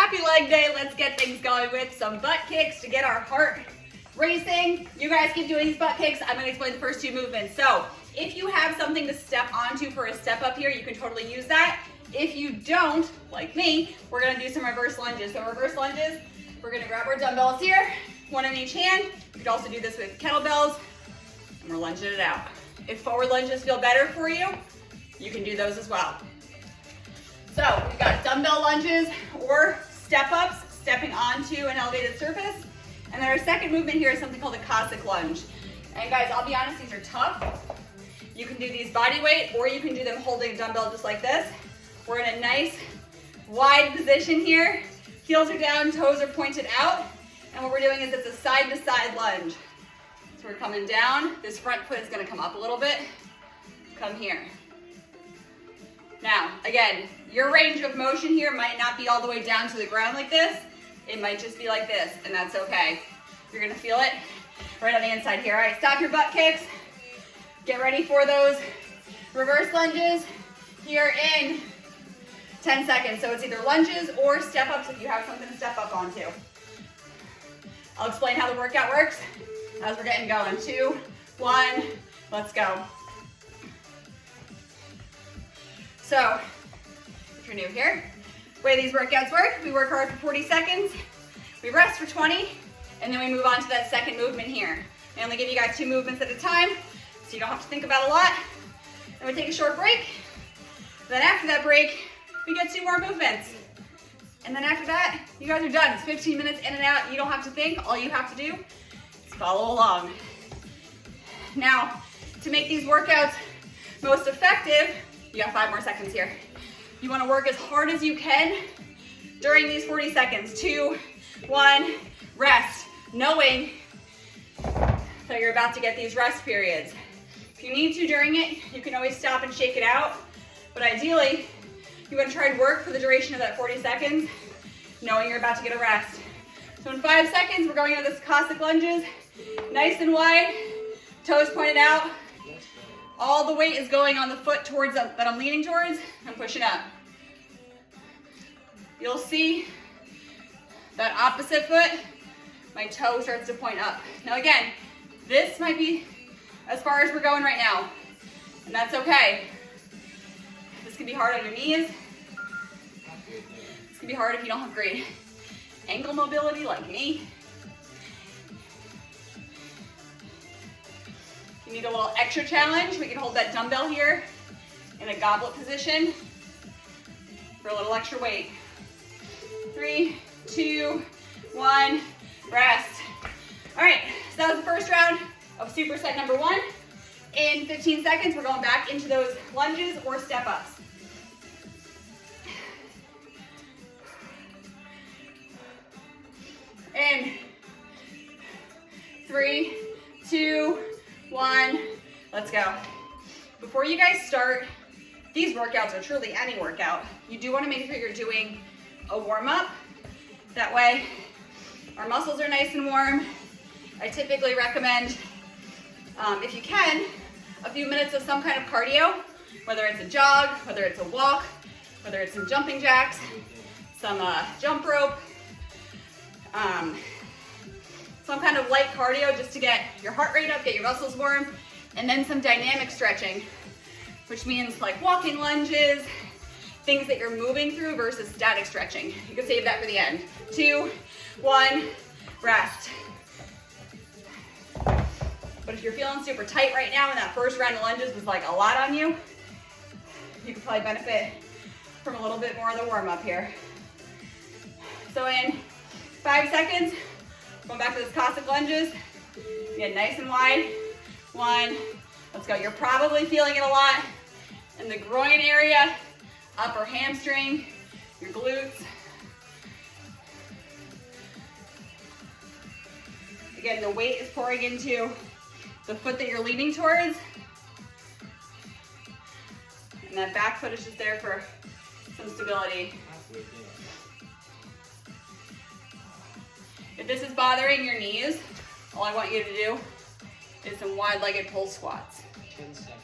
Happy leg day. Let's get things going with some butt kicks to get our heart racing. You guys keep doing these butt kicks. I'm gonna explain the first two movements. So if you have something to step onto for a step up here, you can totally use that. If you don't, like me, we're gonna do some reverse lunges. So reverse lunges, we're gonna grab our dumbbells here, one in each hand. You could also do this with kettlebells, and we're lunging it out. If forward lunges feel better for you, you can do those as well. So we've got dumbbell lunges or step ups, stepping onto an elevated surface. And then our second movement here is something called a Cossack lunge. And guys, I'll be honest, these are tough. You can do these body weight, or you can do them holding a dumbbell just like this. We're in a nice wide position here. Heels are down, toes are pointed out. And what we're doing is it's a side to side lunge. So we're coming down. This front foot is gonna come up a little bit. Come here. Now, again, your range of motion here might not be all the way down to the ground like this. It might just be like this, and that's okay. You're gonna feel it right on the inside here. All right, stop your butt kicks. Get ready for those reverse lunges here in 10 seconds. So it's either lunges or step ups if you have something to step up onto. I'll explain how the workout works as we're getting going. 2, 1, let's go. So, if you're new here, the way these workouts work, we work hard for 40 seconds, we rest for 20, and then we move on to that second movement here. I only give you guys 2 movements at a time, so you don't have to think about a lot. Then we take a short break. Then after that break, we get 2 more movements. And then after that, you guys are done. It's 15 minutes in and out. You don't have to think. All you have to do is follow along. Now, to make these workouts most effective, you got 5 more seconds here. You want to work as hard as you can during these 40 seconds. 2, 1, rest. Knowing that you're about to get these rest periods. If you need to during it, you can always stop and shake it out. But ideally, you want to try and work for the duration of that 40 seconds, knowing you're about to get a rest. So in 5 seconds, we're going into this Cossack lunges. Nice and wide, toes pointed out. All the weight is going on the foot towards that I'm leaning towards. I'm pushing up. You'll see that opposite foot, my toe starts to point up. Now again, this might be as far as we're going right now, and that's okay. This can be hard on your knees. This can be hard if you don't have great ankle mobility like me. You need a little extra challenge. We can hold that dumbbell here in a goblet position for a little extra weight. 3, 2, 1, rest. All right, so that was the first round of superset number 1. In 15 seconds, we're going back into those lunges or step ups. In 3, 2, 1, let's go. Before you guys start, these workouts are truly any workout. You do want to make sure you're doing a warm-up. That way, our muscles are nice and warm. I typically recommend, if you can, a few minutes of some kind of cardio, whether it's a jog, whether it's a walk, whether it's some jumping jacks, some jump rope, some kind of light cardio just to get your heart rate up, get your muscles warm, and then some dynamic stretching, which means like walking lunges, things that you're moving through versus static stretching. You can save that for the end. 2, 1, rest. But if you're feeling super tight right now and that first round of lunges was like a lot on you, you could probably benefit from a little bit more of the warm up here. So in 5 seconds, going back to those Cossack lunges. Get nice and wide. 1, let's go. You're probably feeling it a lot in the groin area, upper hamstring, your glutes. Again, the weight is pouring into the foot that you're leaning towards. And that back foot is just there for some stability. If this is bothering your knees, all I want you to do is some wide-legged pull squats. 10 seconds.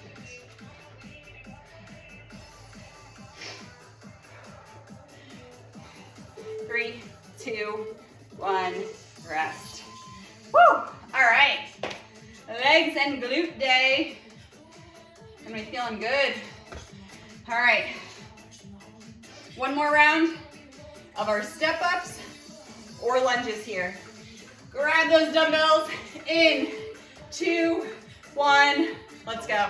3, 2, 1, rest. Woo! All right, legs and glute day. Gonna be feeling good. All right, one more round of our step ups or lunges here. Grab those dumbbells in 2, 1, let's go.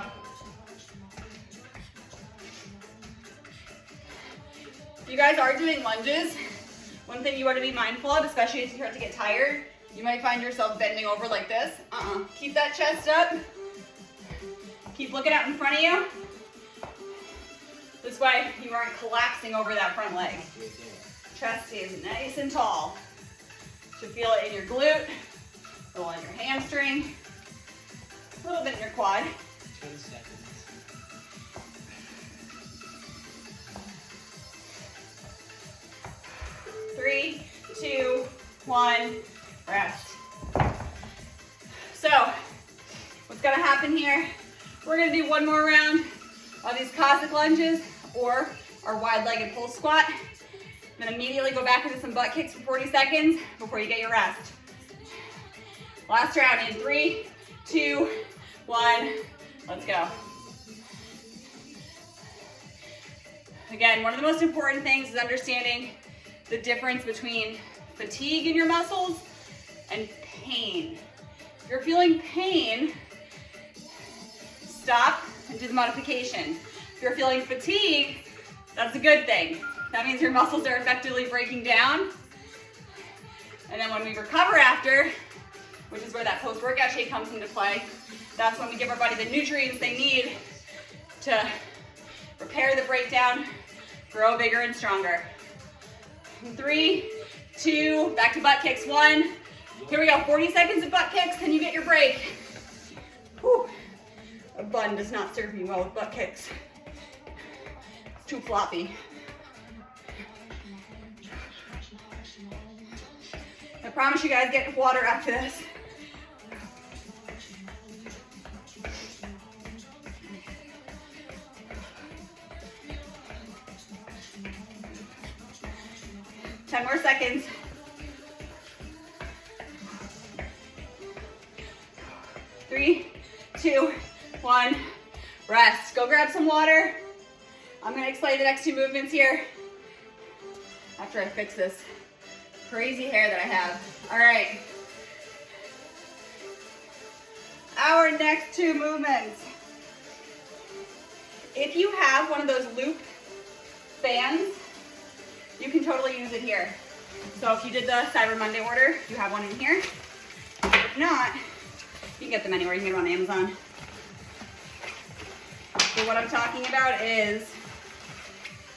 If you guys are doing lunges, one thing you want to be mindful of, especially as you start to get tired, you might find yourself bending over like this. Keep that chest up. Keep looking out in front of you. This way you aren't collapsing over that front leg. Chest stays nice and tall. Should feel it in your glute, a little in your hamstring, a little bit in your quad. 10 seconds. Three, 2, 1, rest. So, what's gonna happen here? We're gonna do one more round of these Cossack lunges or our wide-legged pull squat. Then immediately go back into some butt kicks for 40 seconds before you get your rest. Last round in 3, 2, 1, let's go. Again, one of the most important things is understanding the difference between fatigue in your muscles and pain. If you're feeling pain, stop and do the modification. If you're feeling fatigue, that's a good thing. That means your muscles are effectively breaking down. And then when we recover after, which is where that post-workout shake comes into play, that's when we give our body the nutrients they need to repair the breakdown, grow bigger and stronger. 3, 2, back to butt kicks, 1. Here we go, 40 seconds of butt kicks, and you get your break. Whew. A bun does not serve me well with butt kicks. It's too floppy. I promise you guys get water after this. Ten more seconds. 3, 2, 1, rest. Go grab some water. I'm gonna explain the next two movements here after I fix this crazy hair that I have. All right. Our next two movements. If you have one of those loop bands, you can totally use it here. So if you did the Cyber Monday order, you have one in here. If not, you can get them anywhere. You can get them on Amazon. So what I'm talking about is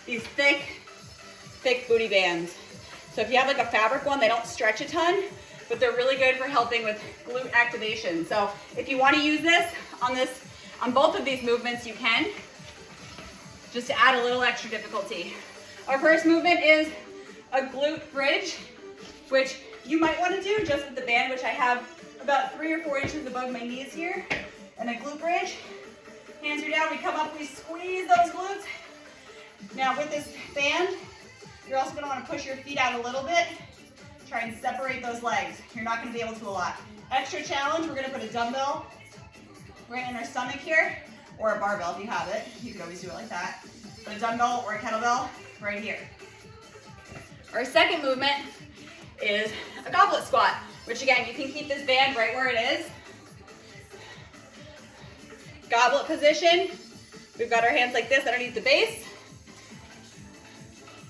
these thick booty bands. So if you have like a fabric one, they don't stretch a ton, but they're really good for helping with glute activation. So if you want to use this on both of these movements, you can, just to add a little extra difficulty. Our first movement is a glute bridge, which you might want to do just with the band, which I have about 3 or 4 inches above my knees here, and a glute bridge. Hands are down, we come up, we squeeze those glutes. Now with this band, you're also gonna wanna push your feet out a little bit. Try and separate those legs. You're not gonna be able to a lot. Extra challenge, we're gonna put a dumbbell right in our stomach here, or a barbell if you have it. You could always do it like that. But a dumbbell or a kettlebell right here. Our second movement is a goblet squat, which again, you can keep this band right where it is. Goblet position. We've got our hands like this underneath the base.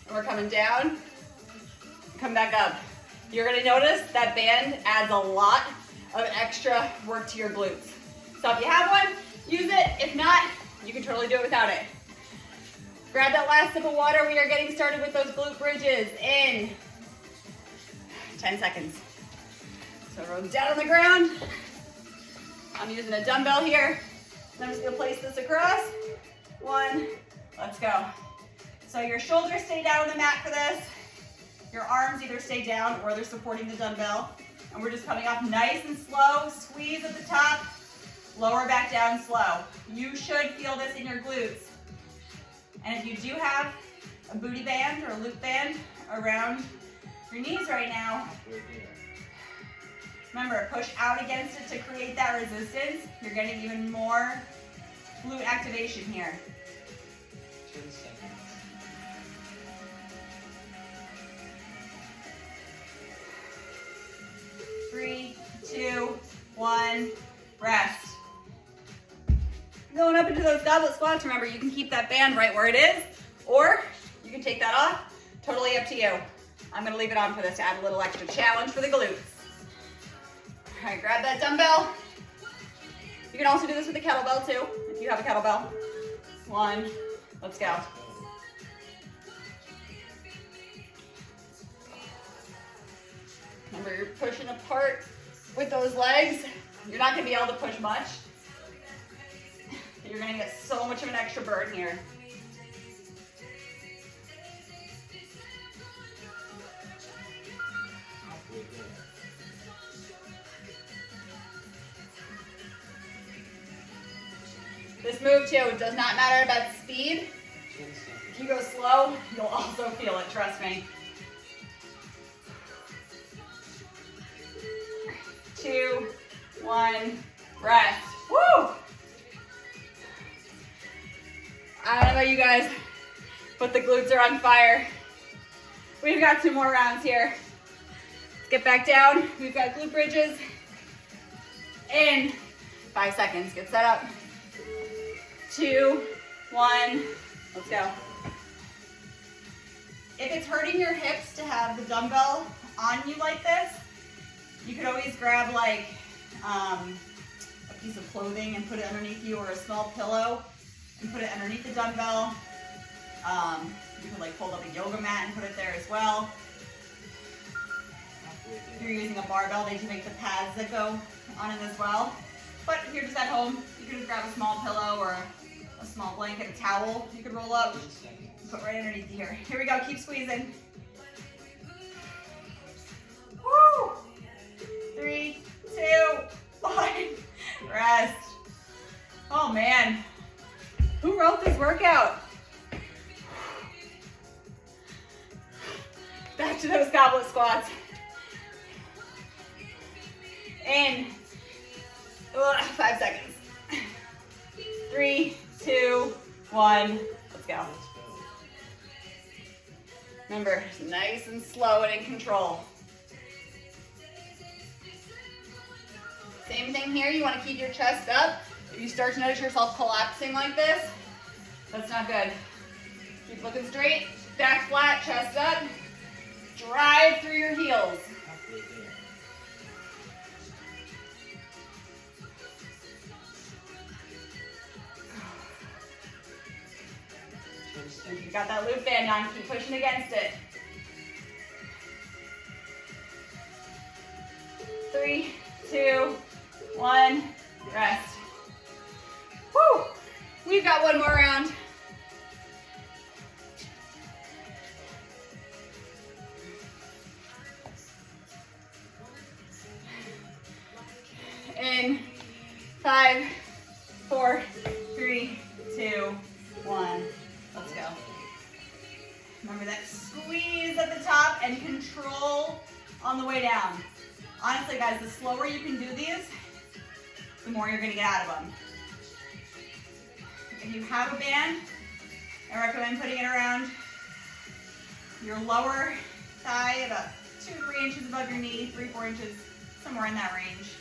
And we're coming down, come back up. You're gonna notice that band adds a lot of extra work to your glutes. So if you have one, use it. If not, you can totally do it without it. Grab that last sip of water. We are getting started with those glute bridges in 10 seconds. So roll down on the ground. I'm using a dumbbell here. I'm just gonna place this across. 1, let's go. So your shoulders stay down on the mat for this. Your arms either stay down or they're supporting the dumbbell. And we're just coming up nice and slow. Squeeze at the top, lower back down slow. You should feel this in your glutes. And if you do have a booty band or a loop band around your knees right now. Remember, push out against it to create that resistance. You're getting even more glute activation here. 10 seconds. 3, 2, 1, rest. Going up into those goblet squats, remember you can keep that band right where it is, or you can take that off, totally up to you. I'm gonna leave it on for this to add a little extra challenge for the glutes. All right, grab that dumbbell. You can also do this with a kettlebell too, if you have a kettlebell. 1, let's go. Remember, you're pushing apart with those legs. You're not gonna be able to push much. You're gonna get so much of an extra burn here. This move too does not matter about speed. If you go slow, you'll also feel it, trust me. 2, 1, rest. Woo! I don't know about you guys, but the glutes are on fire. We've got 2 more rounds here. Let's get back down. We've got glute bridges in 5 seconds. Get set up. 2, 1, let's go. If it's hurting your hips to have the dumbbell on you like this, you could always grab like a piece of clothing and put it underneath you, or a small pillow and put it underneath the dumbbell. You could like fold up a yoga mat and put it there as well. If you're using a barbell, they do make the pads that go on it as well. But if you're just at home, you can just grab a small pillow or a small blanket, a towel you could roll up and put right underneath you here. Here we go, keep squeezing. Woo! 3, 2, 1, rest. Oh man, who wrote this workout? Back to those goblet squats. In 5 seconds. 3, 2, 1, let's go. Remember, nice and slow and in control. Same thing here, you want to keep your chest up. If you start to notice yourself collapsing like this, that's not good. Keep looking straight, back flat, chest up. Drive through your heels. If you got that loop band on, keep pushing against it. 3, 2, 1, rest. Woo! We've got 1 more round. In 5, 4, 3, 2, 1. Let's go. Remember that squeeze at the top and control on the way down. Honestly, guys, the slower you can do these, the more you're going to get out of them. If you have a band, I recommend putting it around your lower thigh, about 2-3 inches above your knee, 3-4 inches, somewhere in that range.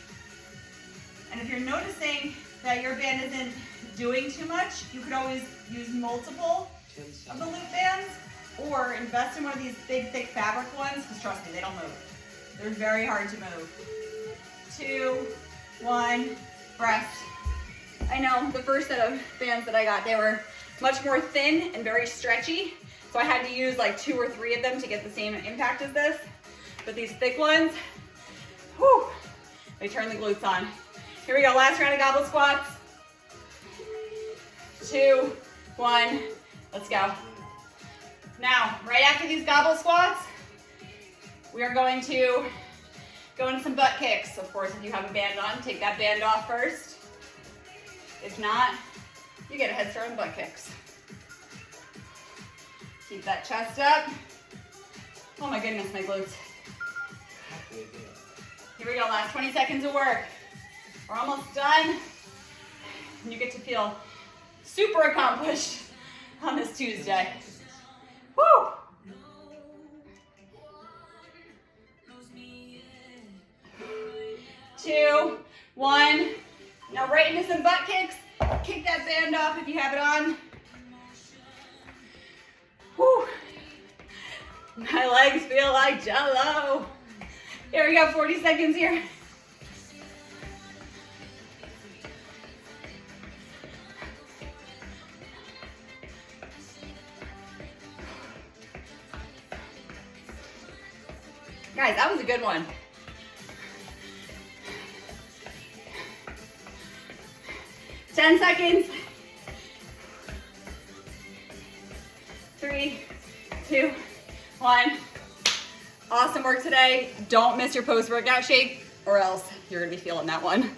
And if you're noticing that your band isn't doing too much, you could always use multiple of the loop bands, or invest in one of these big, thick fabric ones, because trust me, they don't move. They're very hard to move. 2, 1, rest. I know the first set of bands that I got, they were much more thin and very stretchy, so I had to use like 2 or 3 of them to get the same impact as this. But these thick ones, whew, they turn the glutes on. Here we go, last round of goblet squats. 2, 1, let's go. Now, right after these goblet squats, we are going to go into some butt kicks. Of course, if you have a band on, take that band off first. If not, you get a head start on butt kicks. Keep that chest up. Oh my goodness, my glutes. Halfway there. Here we go, last 20 seconds of work. We're almost done. You get to feel super accomplished on this Tuesday. Woo! 2, 1. Now right into some butt kicks. Kick that band off if you have it on. Woo! My legs feel like jello. Here we go, 40 seconds here. Guys, that was a good one. Ten seconds. 3, 2, 1. Awesome work today. Don't miss your post-workout shake or else you're gonna be feeling that one.